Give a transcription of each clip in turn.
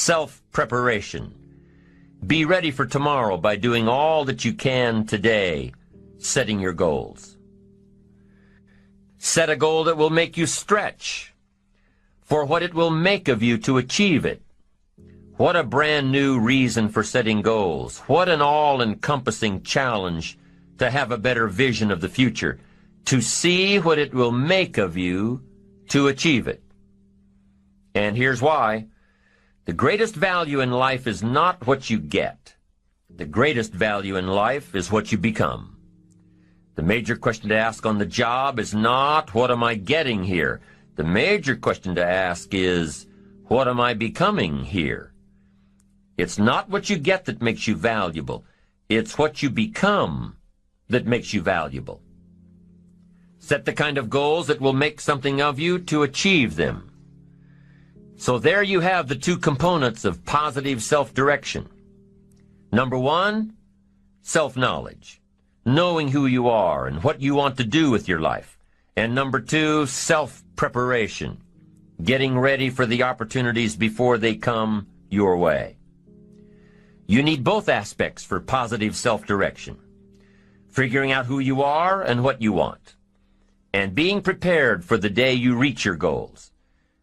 Self-preparation. Be ready for tomorrow by doing all that you can today, setting your goals. Set a goal that will make you stretch for what it will make of you to achieve it. What a brand new reason for setting goals. What an all-encompassing challenge to have a better vision of the future, to see what it will make of you to achieve it. And here's why. The greatest value in life is not what you get. The greatest value in life is what you become. The major question to ask on the job is not, what am I getting here? The major question to ask is, what am I becoming here? It's not what you get that makes you valuable. It's what you become that makes you valuable. Set the kind of goals that will make something of you to achieve them. So there you have the two components of positive self-direction. Number one, self-knowledge, knowing who you are and what you want to do with your life. And number two, self-preparation, getting ready for the opportunities before they come your way. You need both aspects for positive self-direction, figuring out who you are and what you want, and being prepared for the day you reach your goals,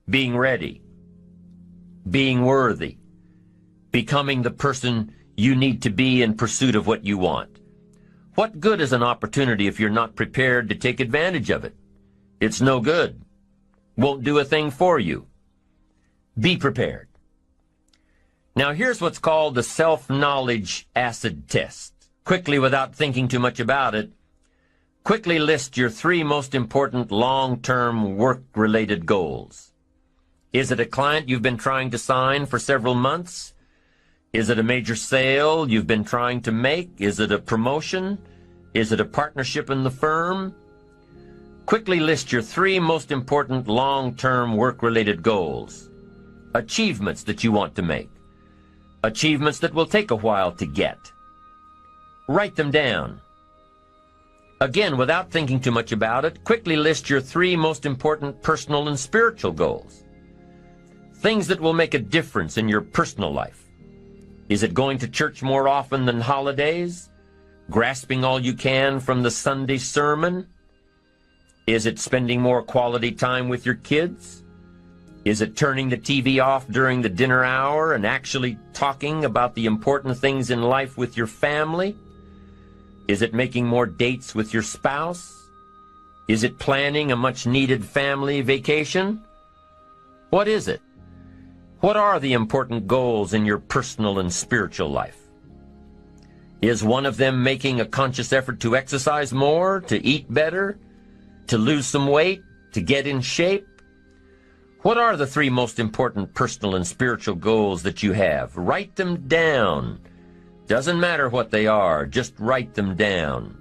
being ready, being worthy, becoming the person you need to be in pursuit of what you want. What good is an opportunity if you're not prepared to take advantage of it? It's no good. Won't do a thing for you. Be prepared. Now here's what's called the self-knowledge acid test. Quickly, without thinking too much about it, quickly list your 3 most important long-term work-related goals. Is it a client you've been trying to sign for several months? Is it a major sale you've been trying to make? Is it a promotion? Is it a partnership in the firm? Quickly list your 3 most important long-term work-related goals. Achievements that you want to make. Achievements that will take a while to get. Write them down. Again, without thinking too much about it, quickly list your 3 most important personal and spiritual goals. Things that will make a difference in your personal life. Is it going to church more often than holidays? Grasping all you can from the Sunday sermon? Is it spending more quality time with your kids? Is it turning the TV off during the dinner hour and actually talking about the important things in life with your family? Is it making more dates with your spouse? Is it planning a much-needed family vacation? What is it? What are the important goals in your personal and spiritual life? Is one of them making a conscious effort to exercise more, to eat better, to lose some weight, to get in shape? What are the 3 most important personal and spiritual goals that you have? Write them down. Doesn't matter what they are, just write them down.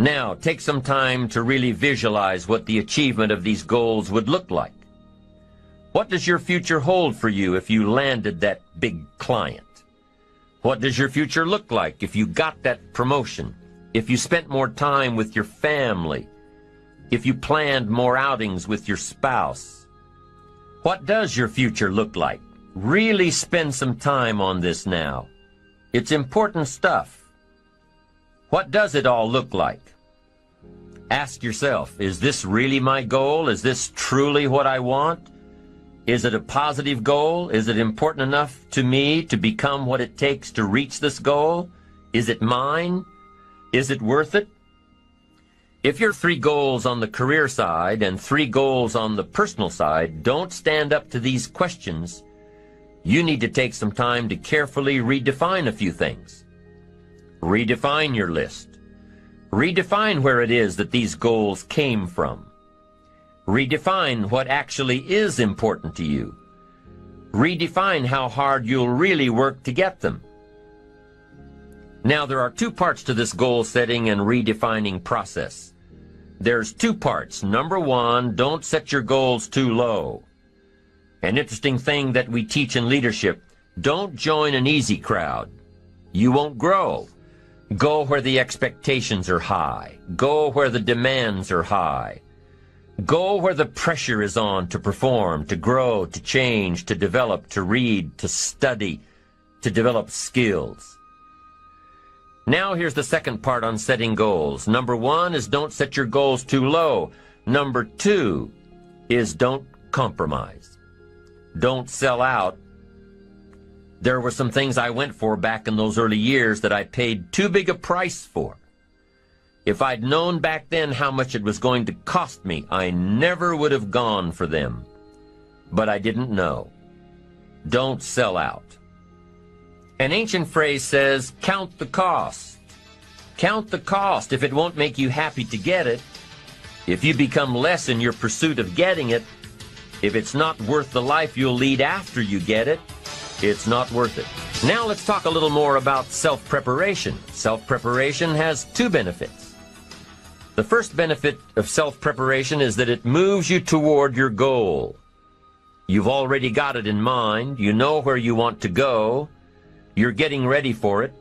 Now, take some time to really visualize what the achievement of these goals would look like. What does your future hold for you if you landed that big client? What does your future look like if you got that promotion? If you spent more time with your family? If you planned more outings with your spouse? What does your future look like? Really spend some time on this now. It's important stuff. What does it all look like? Ask yourself, is this really my goal? Is this truly what I want? Is it a positive goal? Is it important enough to me to become what it takes to reach this goal? Is it mine? Is it worth it? If your 3 goals on the career side and 3 goals on the personal side don't stand up to these questions, you need to take some time to carefully redefine a few things. Redefine your list. Redefine where it is that these goals came from. Redefine what actually is important to you. Redefine how hard you'll really work to get them. Now, there are 2 parts to this goal setting and redefining process. There's 2 parts. Number 1, don't set your goals too low. An interesting thing that we teach in leadership, don't join an easy crowd. You won't grow. Go where the expectations are high. Go where the demands are high. Go where the pressure is on to perform, to grow, to change, to develop, to read, to study, to develop skills. Now here's the second part on setting goals. Number 1 is don't set your goals too low. Number 2 is don't compromise. Don't sell out. There were some things I went for back in those early years that I paid too big a price for. If I'd known back then how much it was going to cost me, I never would have gone for them. But I didn't know. Don't sell out. An ancient phrase says, count the cost. Count the cost if it won't make you happy to get it. If you become less in your pursuit of getting it, if it's not worth the life you'll lead after you get it, it's not worth it. Now let's talk a little more about self-preparation. Self-preparation has 2 benefits. The first benefit of self-preparation is that it moves you toward your goal. You've already got it in mind. You know where you want to go. You're getting ready for it.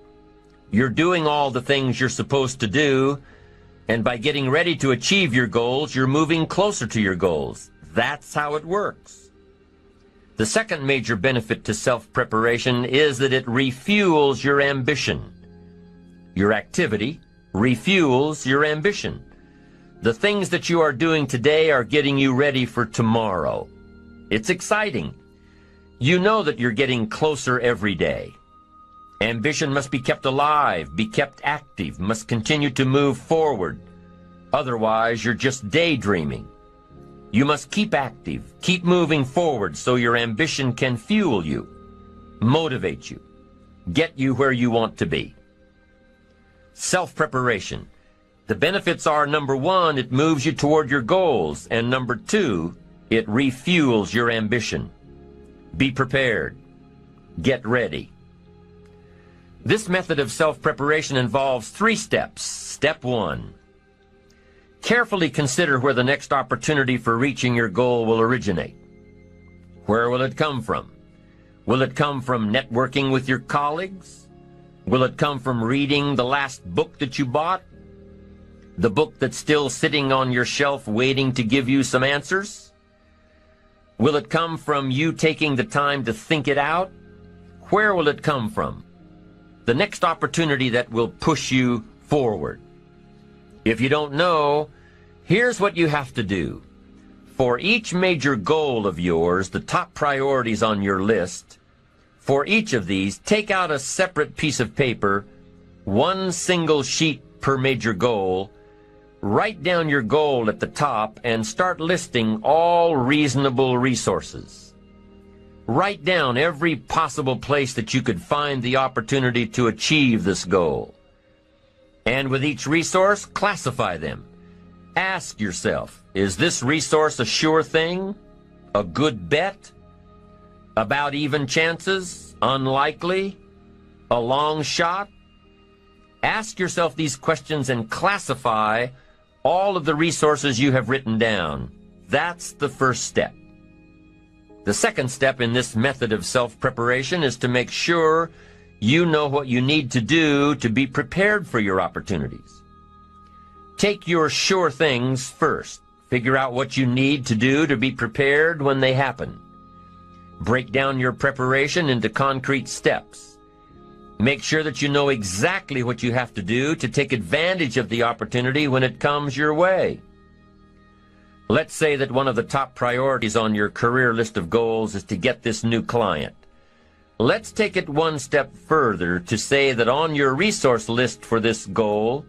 You're doing all the things you're supposed to do. And by getting ready to achieve your goals, you're moving closer to your goals. That's how it works. The second major benefit to self-preparation is that it refuels your ambition. Your activity refuels your ambition. The things that you are doing today are getting you ready for tomorrow. It's exciting. You know that you're getting closer every day. Ambition must be kept alive, be kept active, must continue to move forward. Otherwise, you're just daydreaming. You must keep active, keep moving forward so your ambition can fuel you, motivate you, get you where you want to be. Self-preparation. The benefits are, number 1, it moves you toward your goals, and number 2, it refuels your ambition. Be prepared. Get ready. This method of self-preparation involves 3 steps. Step 1. Carefully consider where the next opportunity for reaching your goal will originate. Where will it come from? Will it come from networking with your colleagues? Will it come from reading the last book that you bought? The book that's still sitting on your shelf waiting to give you some answers? Will it come from you taking the time to think it out? Where will it come from? The next opportunity that will push you forward. If you don't know, here's what you have to do. For each major goal of yours, the top priorities on your list, for each of these, take out a separate piece of paper, 1 single sheet per major goal, write down your goal at the top, and start listing all reasonable resources. Write down every possible place that you could find the opportunity to achieve this goal. And with each resource, classify them. Ask yourself, is this resource a sure thing? A good bet? About even chances? Unlikely? A long shot? Ask yourself these questions and classify all of the resources you have written down. That's the first step. The second step in this method of self-preparation is to make sure you know what you need to do to be prepared for your opportunities. Take your sure things first. Figure out what you need to do to be prepared when they happen. Break down your preparation into concrete steps. Make sure that you know exactly what you have to do to take advantage of the opportunity when it comes your way. Let's say that one of the top priorities on your career list of goals is to get this new client. Let's take it 1 step further to say that on your resource list for this goal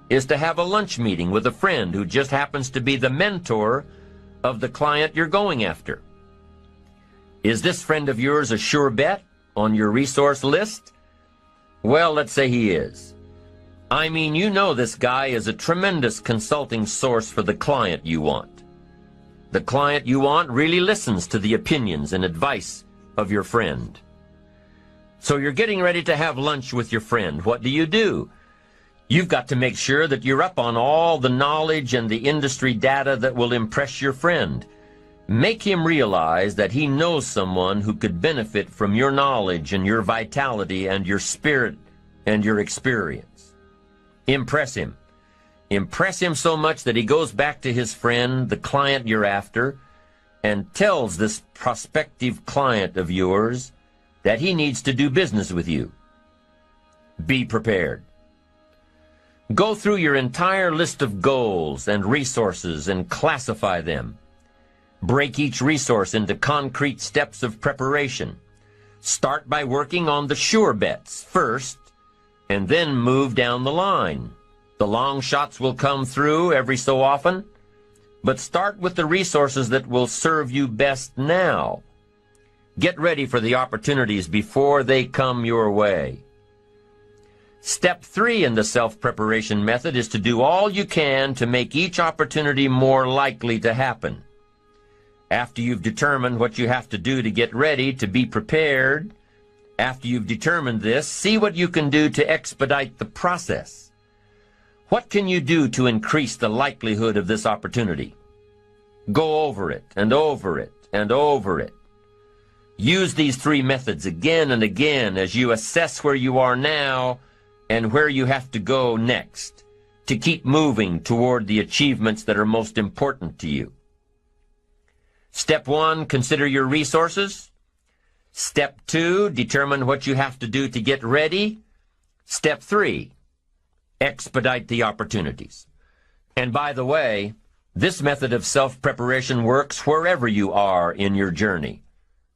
is to have a lunch meeting with a friend who just happens to be the mentor of the client you're going after. Is this friend of yours a sure bet on your resource list? Well, let's say he is. I mean, you know this guy is a tremendous consulting source for the client you want. The client you want really listens to the opinions and advice of your friend. So you're getting ready to have lunch with your friend. What do? You've got to make sure that you're up on all the knowledge and the industry data that will impress your friend. Make him realize that he knows someone who could benefit from your knowledge and your vitality and your spirit and your experience. Impress him. Impress him so much that he goes back to his friend, the client you're after, and tells this prospective client of yours that he needs to do business with you. Be prepared. Go through your entire list of goals and resources and classify them. Break each resource into concrete steps of preparation. Start by working on the sure bets first, and then move down the line. The long shots will come through every so often, but start with the resources that will serve you best now. Get ready for the opportunities before they come your way. Step 3 in the self-preparation method is to do all you can to make each opportunity more likely to happen. After you've determined what you have to do to get ready, to be prepared, after you've determined this, see what you can do to expedite the process. What can you do to increase the likelihood of this opportunity? Go over it and over it and over it. Use these 3 methods again and again as you assess where you are now and where you have to go next to keep moving toward the achievements that are most important to you. Step 1, consider your resources. Step 2, determine what you have to do to get ready. Step 3, expedite the opportunities. And by the way, this method of self-preparation works wherever you are in your journey,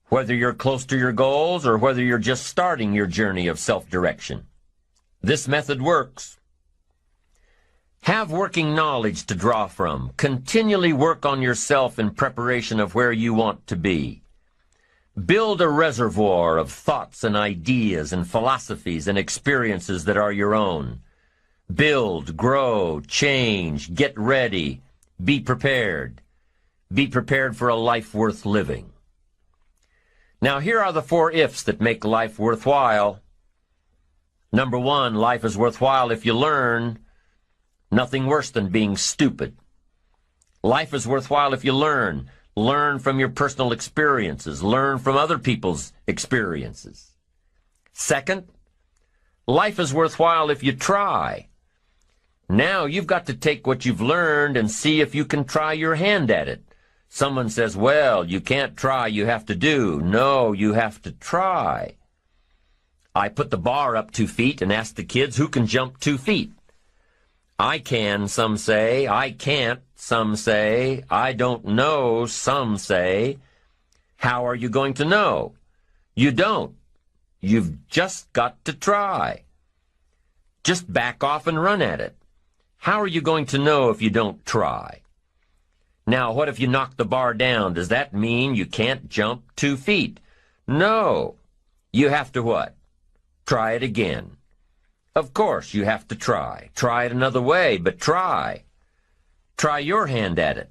whether you're close to your goals or whether you're just starting your journey of self-direction. This method works. Have working knowledge to draw from. Continually work on yourself in preparation of where you want to be. Build a reservoir of thoughts and ideas and philosophies and experiences that are your own. Build, grow, change, get ready, be prepared. Be prepared for a life worth living. Now here are the 4 ifs that make life worthwhile. Number 1, life is worthwhile if you learn. Nothing worse than being stupid. Life is worthwhile if you learn. Learn from your personal experiences. Learn from other people's experiences. Second, life is worthwhile if you try. Now you've got to take what you've learned and see if you can try your hand at it. Someone says, well, you can't try, you have to do. No, you have to try. I put the bar up 2 feet and asked the kids who can jump 2 feet. I can, some say. I can't, some say. I don't know, some say. How are you going to know? You don't. You've just got to try. Just back off and run at it. How are you going to know if you don't try? Now, what if you knock the bar down? Does that mean you can't jump 2 feet? No. You have to what? Try it again. Of course, you have to try. Try it another way, but try. Try your hand at it.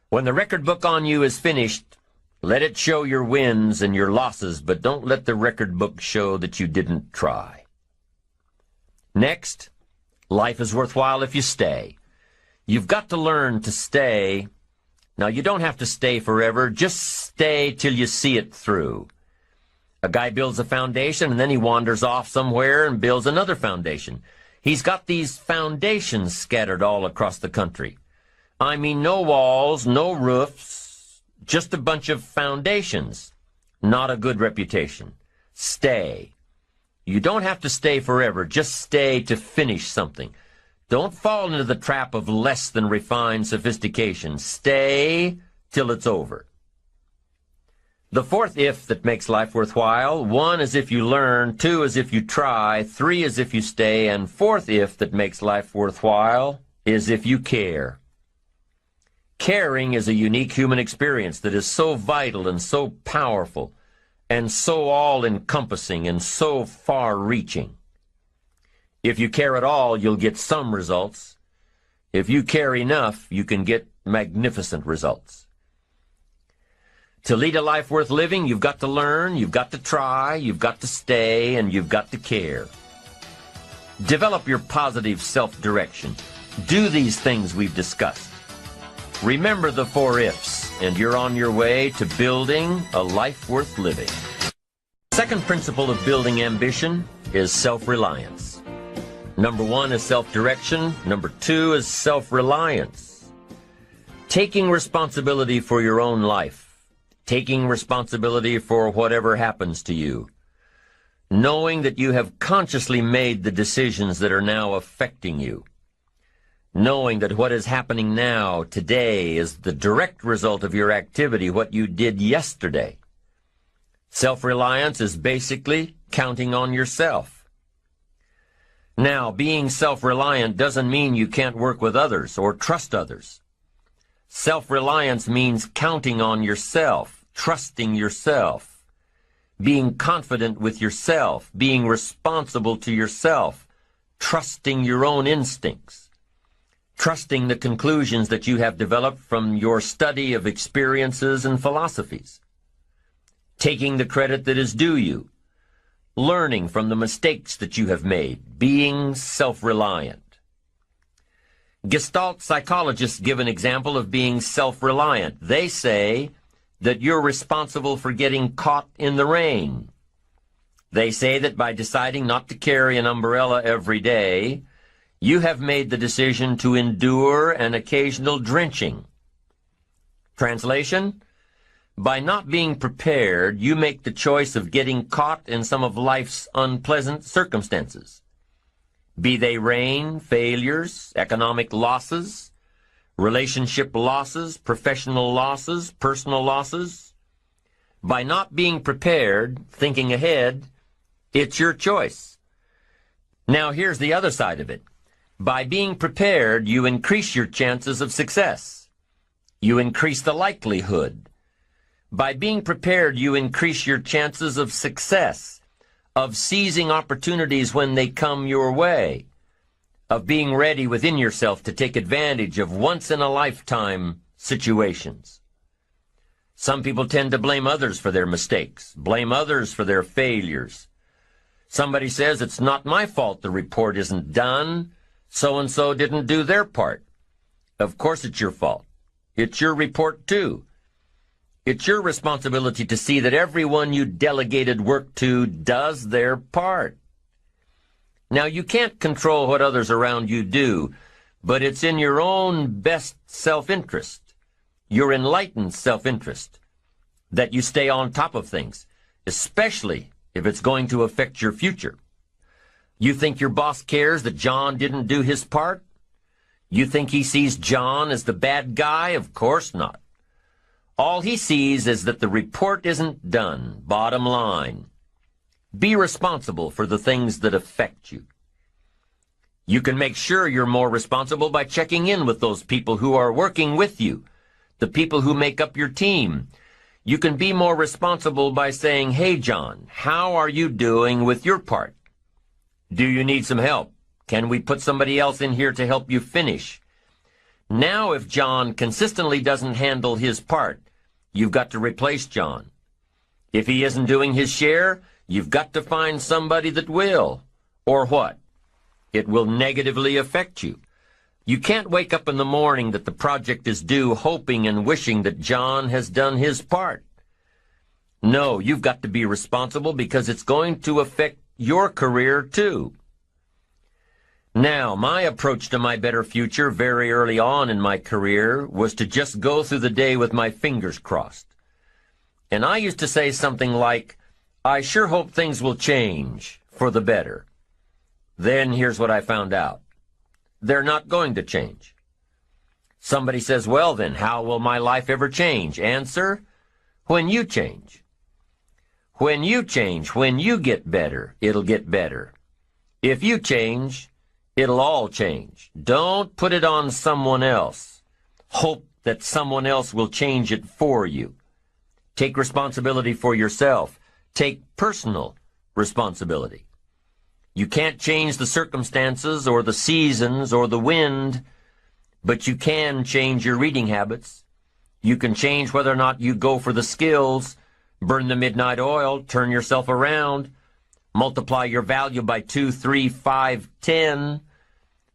When the record book on you is finished, let it show your wins and your losses, but don't let the record book show that you didn't try. Next, life is worthwhile if you stay. You've got to learn to stay. Now, you don't have to stay forever. Just stay till you see it through. A guy builds a foundation, and then he wanders off somewhere and builds another foundation. He's got these foundations scattered all across the country. I mean, no walls, no roofs, just a bunch of foundations. Not a good reputation. Stay. You don't have to stay forever. Just stay to finish something. Don't fall into the trap of less than refined sophistication. Stay till it's over. The 4th if that makes life worthwhile, 1 is if you learn, 2 is if you try, 3 is if you stay, and 4th if that makes life worthwhile is if you care. Caring is a unique human experience that is so vital and so powerful and so all-encompassing and so far-reaching. If you care at all, you'll get some results. If you care enough, you can get magnificent results. To lead a life worth living, you've got to learn, you've got to try, you've got to stay, and you've got to care. Develop your positive self-direction. Do these things we've discussed. Remember the 4 ifs, and you're on your way to building a life worth living. The second principle of building ambition is self-reliance. Number 1 is self-direction. Number 2 is self-reliance. Taking responsibility for your own life. Taking responsibility for whatever happens to you. Knowing that you have consciously made the decisions that are now affecting you. Knowing that what is happening now, today, is the direct result of your activity, what you did yesterday. Self-reliance is basically counting on yourself. Now, being self-reliant doesn't mean you can't work with others or trust others. Self-reliance means counting on yourself, trusting yourself, being confident with yourself, being responsible to yourself, trusting your own instincts, trusting the conclusions that you have developed from your study of experiences and philosophies, taking the credit that is due you, learning from the mistakes that you have made, being self-reliant. Gestalt psychologists give an example of being self-reliant. They say that you're responsible for getting caught in the rain. They say that by deciding not to carry an umbrella every day, you have made the decision to endure an occasional drenching. Translation: by not being prepared, you make the choice of getting caught in some of life's unpleasant circumstances. Be they rain, failures, economic losses, relationship losses, professional losses, personal losses. By not being prepared, thinking ahead, it's your choice. Now here's the other side of it. By being prepared, you increase your chances of success. You increase the likelihood. By being prepared, you increase your chances of success, of seizing opportunities when they come your way, of being ready within yourself to take advantage of once-in-a-lifetime situations. Some people tend to blame others for their mistakes, blame others for their failures. Somebody says, it's not my fault the report isn't done, so-and-so didn't do their part. Of course it's your fault. It's your report too. It's your responsibility to see that everyone you delegated work to does their part. Now, you can't control what others around you do, but it's in your own best self-interest, your enlightened self-interest, that you stay on top of things, especially if it's going to affect your future. You think your boss cares that John didn't do his part? You think he sees John as the bad guy? Of course not. All he sees is that the report isn't done, bottom line. Be responsible for the things that affect you. You can make sure you're more responsible by checking in with those people who are working with you, the people who make up your team. You can be more responsible by saying, hey, John, how are you doing with your part? Do you need some help? Can we put somebody else in here to help you finish? Now, if John consistently doesn't handle his part, you've got to replace John. If he isn't doing his share, you've got to find somebody that will. Or what? It will negatively affect you. You can't wake up in the morning that the project is due hoping and wishing that John has done his part. No, you've got to be responsible because it's going to affect your career too. Now, my approach to my better future very early on in my career was to just go through the day with my fingers crossed. And I used to say something like, I sure hope things will change for the better. Then here's what I found out. They're not going to change. Somebody says, well then, how will my life ever change? Answer, when you change. When you change, when you get better, it'll get better. If you change, it'll all change. Don't put it on someone else. Hope that someone else will change it for you. Take responsibility for yourself. Take personal responsibility. You can't change the circumstances or the seasons or the wind, but you can change your reading habits. You can change whether or not you go for the skills, burn the midnight oil, turn yourself around, multiply your value by 2, 3, 5, 10.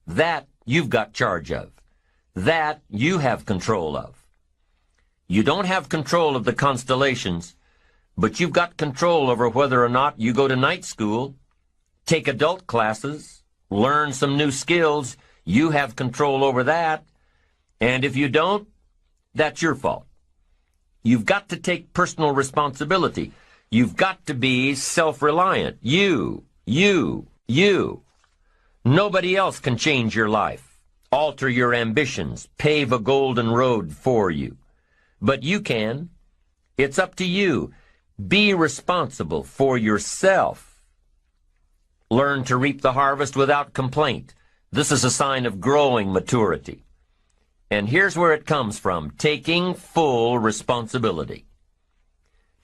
That you've got charge of. That you have control of. You don't have control of the constellations, but you've got control over whether or not you go to night school, take adult classes, learn some new skills. You have control over that. And if you don't, that's your fault. You've got to take personal responsibility. You've got to be self-reliant. You. Nobody else can change your life, alter your ambitions, pave a golden road for you. But you can. It's up to you. Be responsible for yourself. Learn to reap the harvest without complaint. This is a sign of growing maturity. And here's where it comes from: taking full responsibility.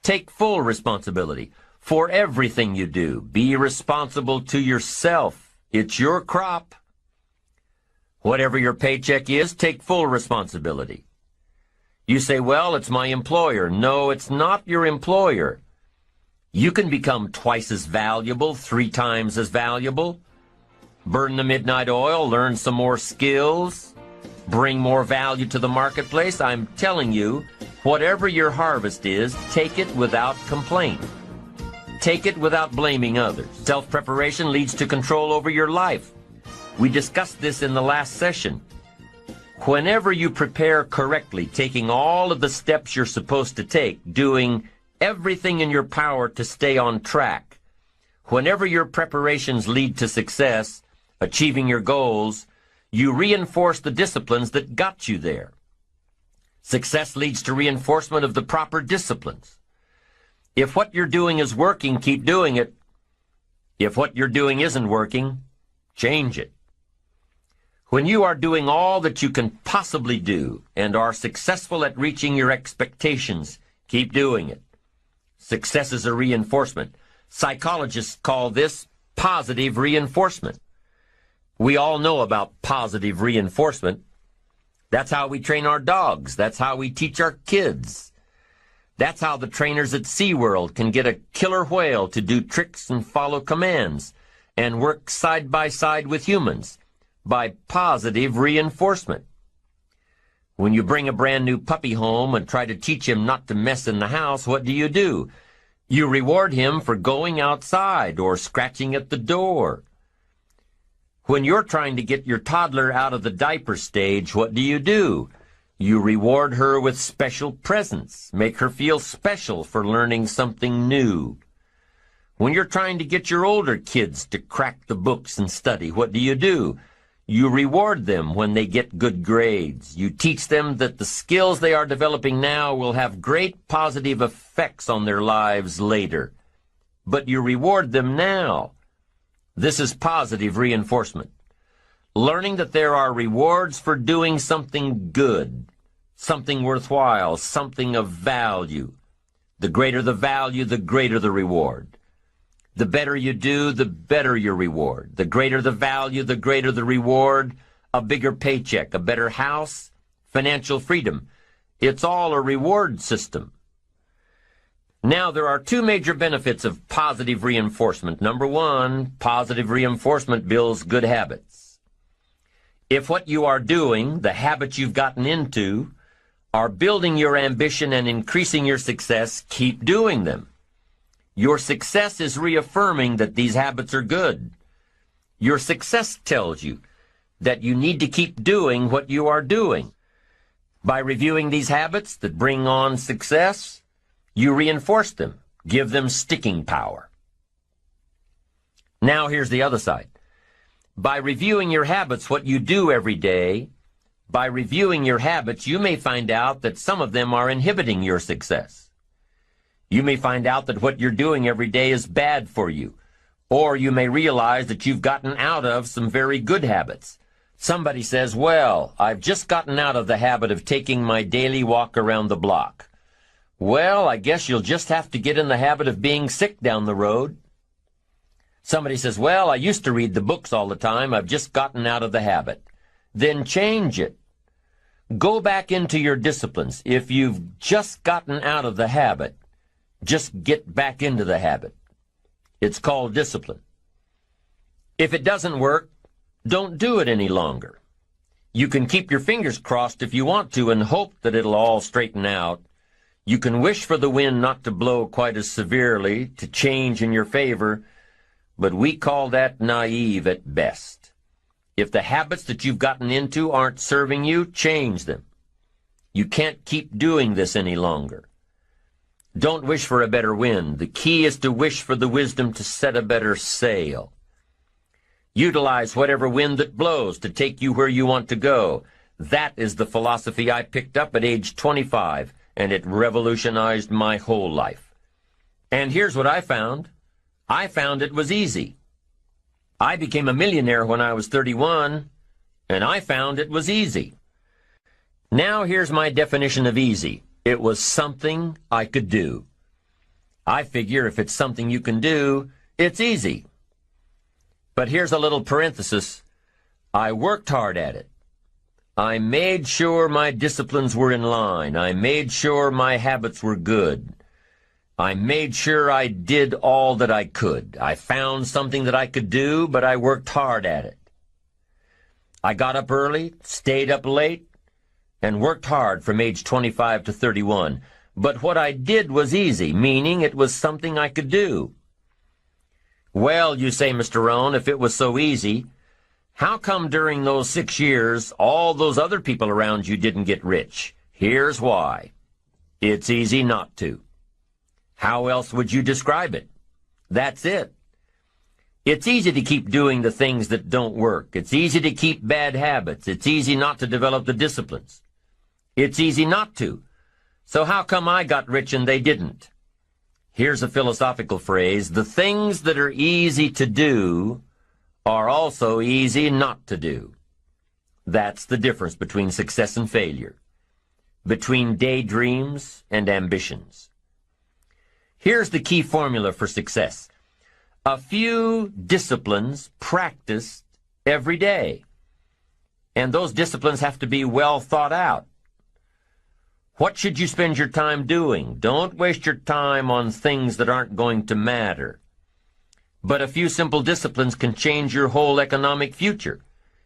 Take full responsibility for everything you do. Be responsible to yourself. It's your crop. Whatever your paycheck is, take full responsibility. You say, well, it's my employer. No, it's not your employer. You can become twice as valuable, 3 times as valuable. Burn the midnight oil, learn some more skills, bring more value to the marketplace. I'm telling you, whatever your harvest is, take it without complaint. Take it without blaming others. Self-preparation leads to control over your life. We discussed this in the last session. Whenever you prepare correctly, taking all of the steps you're supposed to take, doing everything in your power to stay on track, whenever your preparations lead to success, achieving your goals, you reinforce the disciplines that got you there. Success leads to reinforcement of the proper disciplines. If what you're doing is working, keep doing it. If what you're doing isn't working, change it. When you are doing all that you can possibly do and are successful at reaching your expectations, keep doing it. Success is a reinforcement. Psychologists call this positive reinforcement. We all know about positive reinforcement. That's how we train our dogs. That's how we teach our kids. That's how the trainers at SeaWorld can get a killer whale to do tricks and follow commands and work side by side with humans, by positive reinforcement. When you bring a brand new puppy home and try to teach him not to mess in the house, what do? You reward him for going outside or scratching at the door. When you're trying to get your toddler out of the diaper stage, what do? You reward her with special presents, make her feel special for learning something new. When you're trying to get your older kids to crack the books and study, what do? You reward them when they get good grades. You teach them that the skills they are developing now will have great positive effects on their lives later. But you reward them now. This is positive reinforcement. Learning that there are rewards for doing something good, something worthwhile, something of value. The greater the value, the greater the reward. The better you do, the better your reward. The greater the value, the greater the reward. A bigger paycheck, a better house, financial freedom. It's all a reward system. Now, there are 2 major benefits of positive reinforcement. Number 1, positive reinforcement builds good habits. If what you are doing, the habits you've gotten into, are building your ambition and increasing your success, keep doing them. Your success is reaffirming that these habits are good. Your success tells you that you need to keep doing what you are doing. By reviewing these habits that bring on success, you reinforce them, give them sticking power. Now here's the other side. By reviewing your habits, what you do every day, by reviewing your habits, you may find out that some of them are inhibiting your success. You may find out that what you're doing every day is bad for you, or you may realize that you've gotten out of some very good habits. Somebody says, well, I've just gotten out of the habit of taking my daily walk around the block. Well, I guess you'll just have to get in the habit of being sick down the road. Somebody says, well, I used to read the books all the time. I've just gotten out of the habit. Then change it. Go back into your disciplines. If you've just gotten out of the habit, just get back into the habit. It's called discipline. If it doesn't work, don't do it any longer. You can keep your fingers crossed if you want to and hope that it'll all straighten out. You can wish for the wind not to blow quite as severely, to change in your favor, but we call that naive at best. If the habits that you've gotten into aren't serving you, change them. You can't keep doing this any longer. Don't wish for a better wind. The key is to wish for the wisdom to set a better sail. Utilize whatever wind that blows to take you where you want to go. That is the philosophy I picked up at age 25, and it revolutionized my whole life. And here's what I found. I found it was easy. I became a millionaire when I was 31, and I found it was easy. Now here's my definition of easy. It was something I could do. I figure if it's something you can do, it's easy. But here's a little parenthesis. I worked hard at it. I made sure my disciplines were in line. I made sure my habits were good. I made sure I did all that I could. I found something that I could do, but I worked hard at it. I got up early, stayed up late, and worked hard from age 25 to 31. But what I did was easy, meaning it was something I could do. Well, you say, Mr. Rohn, if it was so easy, how come during those 6 years all those other people around you didn't get rich? Here's why. It's easy not to. How else would you describe it? That's it. It's easy to keep doing the things that don't work. It's easy to keep bad habits. It's easy not to develop the disciplines. It's easy not to. So how come I got rich and they didn't? Here's a philosophical phrase. The things that are easy to do are also easy not to do. That's the difference between success and failure, between daydreams and ambitions. Here's the key formula for success. A few disciplines practiced every day. And those disciplines have to be well thought out. What should you spend your time doing? Don't waste your time on things that aren't going to matter. But a few simple disciplines can change your whole economic future.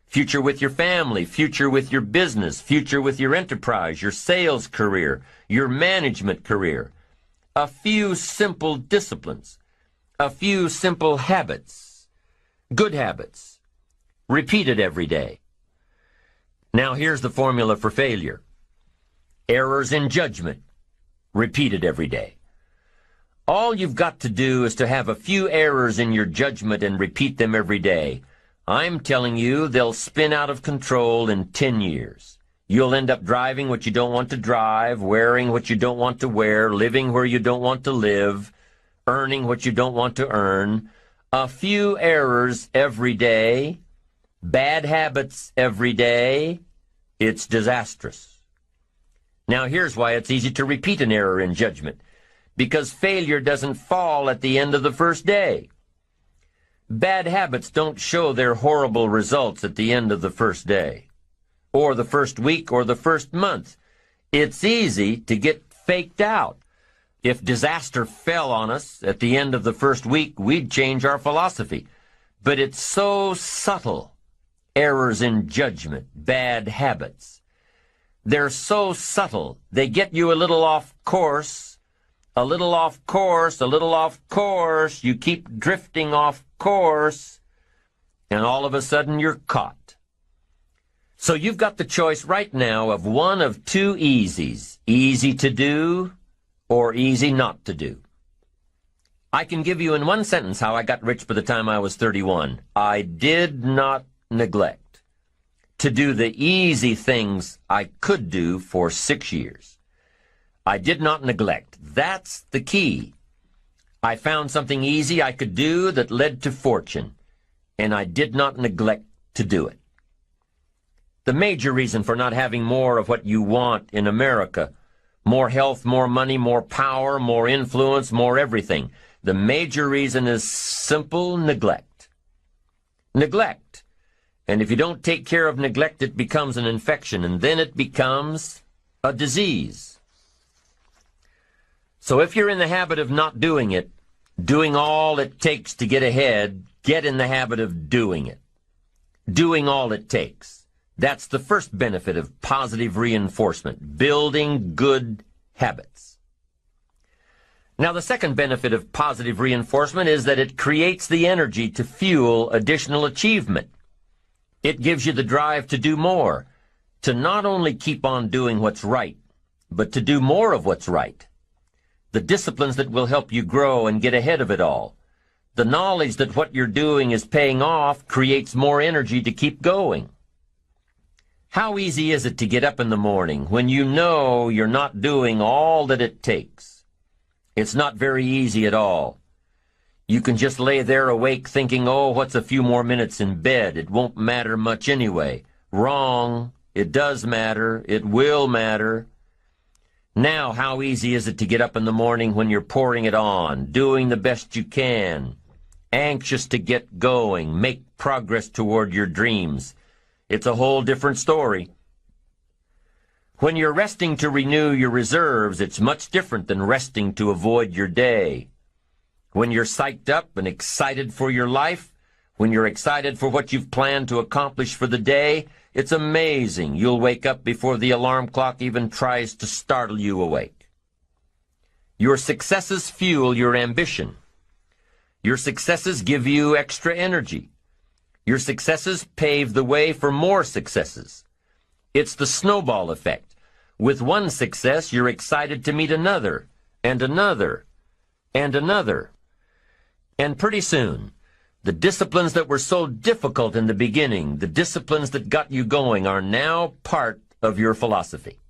Future with your family, future with your business, future with your enterprise, your sales career, your management career. A few simple disciplines, a few simple habits, good habits, repeated every day. Now here's the formula for failure. Errors in judgment, repeated every day. All you've got to do is to have a few errors in your judgment and repeat them every day. I'm telling you, they'll spin out of control in 10 years. You'll end up driving what you don't want to drive, wearing what you don't want to wear, living where you don't want to live, earning what you don't want to earn. A few errors every day, bad habits every day. It's disastrous. Now here's why it's easy to repeat an error in judgment. Because failure doesn't fall at the end of the first day. Bad habits don't show their horrible results at the end of the first day, or the first week, or the first month. It's easy to get faked out. If disaster fell on us at the end of the first week, we'd change our philosophy. But it's so subtle. Errors in judgment, bad habits. They're so subtle. They get you a little off course, a little off course, a little off course. You keep drifting off course, and all of a sudden you're caught. So you've got the choice right now of one of two easies, easy to do or easy not to do. I can give you in one sentence how I got rich by the time I was 31. I did not neglect to do the easy things I could do for 6 years. I did not neglect. That's the key. I found something easy I could do that led to fortune, and I did not neglect to do it. The major reason for not having more of what you want in America, more health, more money, more power, more influence, more everything, the major reason is simple neglect. Neglect. And if you don't take care of neglect, it becomes an infection, and then it becomes a disease. So if you're in the habit of not doing it, doing all it takes to get ahead, get in the habit of doing it. Doing all it takes. That's the first benefit of positive reinforcement, building good habits. Now, the second benefit of positive reinforcement is that it creates the energy to fuel additional achievement. It gives you the drive to do more, to not only keep on doing what's right, but to do more of what's right. The disciplines that will help you grow and get ahead of it all. The knowledge that what you're doing is paying off creates more energy to keep going. How easy is it to get up in the morning when you know you're not doing all that it takes? It's not very easy at all. You can just lay there awake thinking, oh, what's a few more minutes in bed? It won't matter much anyway. Wrong. It does matter. It will matter. Now, how easy is it to get up in the morning when you're pouring it on, doing the best you can, anxious to get going, make progress toward your dreams? It's a whole different story. When you're resting to renew your reserves, it's much different than resting to avoid your day. When you're psyched up and excited for your life, when you're excited for what you've planned to accomplish for the day, it's amazing. You'll wake up before the alarm clock even tries to startle you awake. Your successes fuel your ambition. Your successes give you extra energy. Your successes pave the way for more successes. It's the snowball effect. With one success, you're excited to meet another, and another, and another. And pretty soon, the disciplines that were so difficult in the beginning, the disciplines that got you going, are now part of your philosophy.